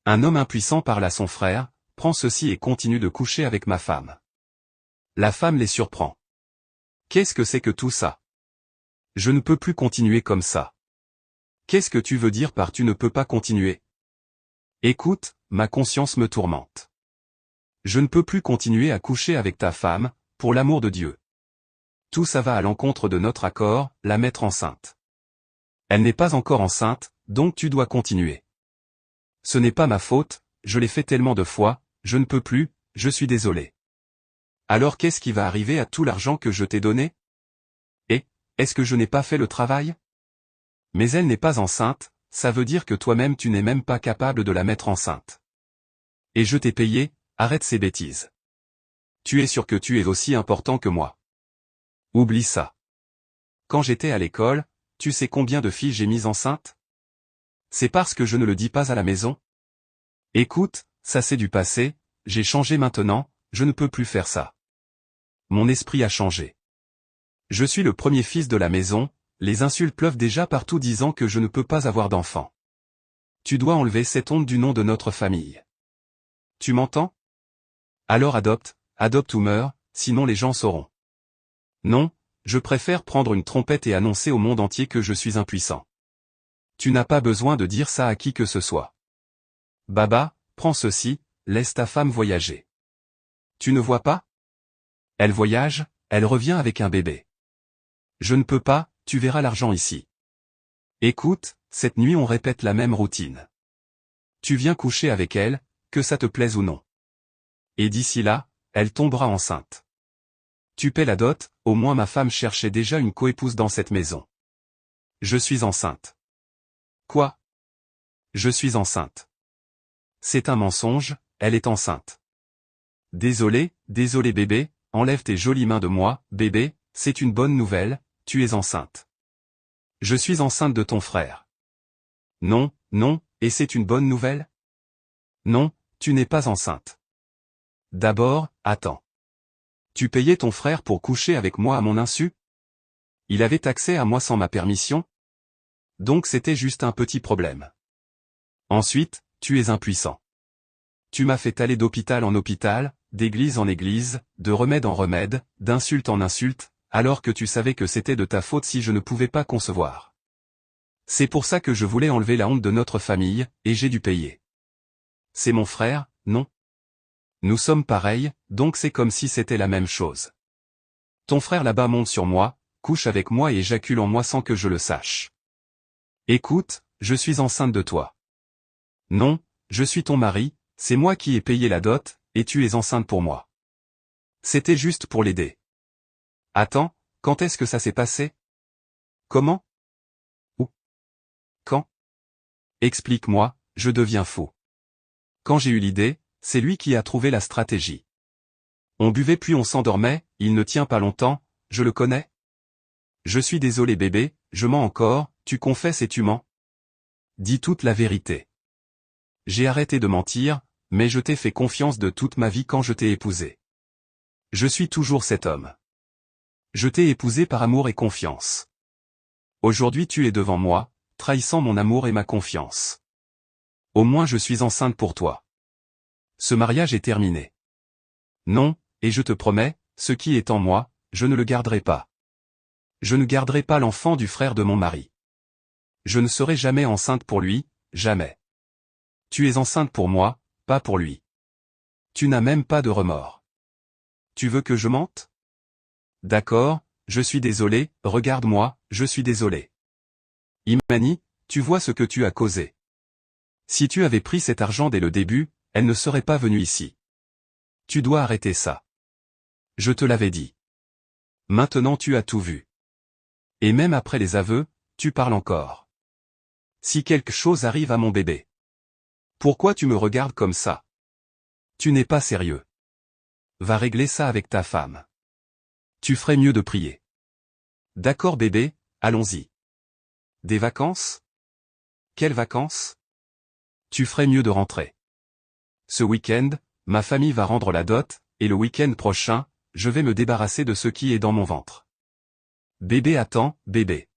Un homme impuissant parle à son frère, prends ceci et continue de coucher avec ma femme. La femme les surprend. Qu'est-ce que c'est que tout ça? Je ne peux plus continuer comme ça. Qu'est-ce que tu veux dire par tu ne peux pas continuer? Écoute, ma conscience me tourmente. Je ne peux plus continuer à coucher avec ta femme, pour l'amour de Dieu. Tout ça va à l'encontre de notre accord, la mettre enceinte. Elle n'est pas encore enceinte, donc tu dois continuer. Ce n'est pas ma faute, je l'ai fait tellement de fois, je ne peux plus, je suis désolé. Alors qu'est-ce qui va arriver à tout l'argent que je t'ai donné? Et, est-ce que je n'ai pas fait le travail? Mais elle n'est pas enceinte, ça veut dire que toi-même tu n'es même pas capable de la mettre enceinte. Et je t'ai payé, arrête ces bêtises. Tu es sûr que tu es aussi important que moi. Oublie ça. Quand j'étais à l'école, tu sais combien de filles j'ai mises enceintes? C'est parce que je ne le dis pas à la maison? Écoute, ça c'est du passé, j'ai changé maintenant, je ne peux plus faire ça. Mon esprit a changé. Je suis le premier fils de la maison, les insultes pleuvent déjà partout disant que je ne peux pas avoir d'enfant. Tu dois enlever cette honte du nom de notre famille. Tu m'entends? Alors adopte ou meurs, sinon les gens sauront. Non, je préfère prendre une trompette et annoncer au monde entier que je suis impuissant. Tu n'as pas besoin de dire ça à qui que ce soit. Baba, prends ceci, laisse ta femme voyager. Tu ne vois pas? Elle voyage, elle revient avec un bébé. Je ne peux pas, tu verras l'argent ici. Écoute, cette nuit on répète la même routine. Tu viens coucher avec elle, que ça te plaise ou non. Et d'ici là, elle tombera enceinte. Tu paies la dot, au moins ma femme cherchait déjà une coépouse dans cette maison. Je suis enceinte. Quoi? Je suis enceinte. C'est un mensonge, elle est enceinte. Désolé bébé, enlève tes jolies mains de moi, bébé, c'est une bonne nouvelle, tu es enceinte. Je suis enceinte de ton frère. Non, et c'est une bonne nouvelle? Non, tu n'es pas enceinte. D'abord, attends. Tu payais ton frère pour coucher avec moi à mon insu? Il avait accès à moi sans ma permission? Donc c'était juste un petit problème. Ensuite, tu es impuissant. Tu m'as fait aller d'hôpital en hôpital, d'église en église, de remède en remède, d'insulte en insulte, alors que tu savais que c'était de ta faute si je ne pouvais pas concevoir. C'est pour ça que je voulais enlever la honte de notre famille, et j'ai dû payer. C'est mon frère, non? Nous sommes pareils, donc c'est comme si c'était la même chose. Ton frère là-bas monte sur moi, couche avec moi et éjacule en moi sans que je le sache. Écoute, je suis enceinte de toi. Non, je suis ton mari, c'est moi qui ai payé la dot, et tu es enceinte pour moi. C'était juste pour l'aider. Attends, quand est-ce que ça s'est passé? Comment? Où? Quand? Explique-moi, je deviens fou. Quand j'ai eu l'idée, c'est lui qui a trouvé la stratégie. On buvait puis on s'endormait, il ne tient pas longtemps, je le connais. Je suis désolé bébé, je mens encore, tu confesses et tu mens. Dis toute la vérité. J'ai arrêté de mentir, mais je t'ai fait confiance de toute ma vie quand je t'ai épousé. Je suis toujours cet homme. Je t'ai épousé par amour et confiance. Aujourd'hui tu es devant moi, trahissant mon amour et ma confiance. Au moins je suis enceinte pour toi. Ce mariage est terminé. Non, et je te promets, ce qui est en moi, je ne le garderai pas. Je ne garderai pas l'enfant du frère de mon mari. Je ne serai jamais enceinte pour lui, jamais. Tu es enceinte pour moi, pas pour lui. Tu n'as même pas de remords. Tu veux que je mente? D'accord, je suis désolé, regarde-moi, je suis désolé. Imani, tu vois ce que tu as causé. Si tu avais pris cet argent dès le début, elle ne serait pas venue ici. Tu dois arrêter ça. Je te l'avais dit. Maintenant tu as tout vu. Et même après les aveux, tu parles encore. Si quelque chose arrive à mon bébé. Pourquoi tu me regardes comme ça? Tu n'es pas sérieux. Va régler ça avec ta femme. Tu ferais mieux de prier. D'accord bébé, allons-y. Des vacances? Quelles vacances? Tu ferais mieux de rentrer. Ce week-end, ma famille va rendre la dot, et le week-end prochain, je vais me débarrasser de ce qui est dans mon ventre. Bébé attends, bébé.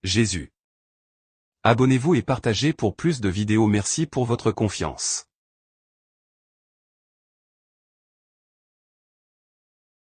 Jésus. Abonnez-vous et partagez pour plus de vidéos. Merci pour votre confiance.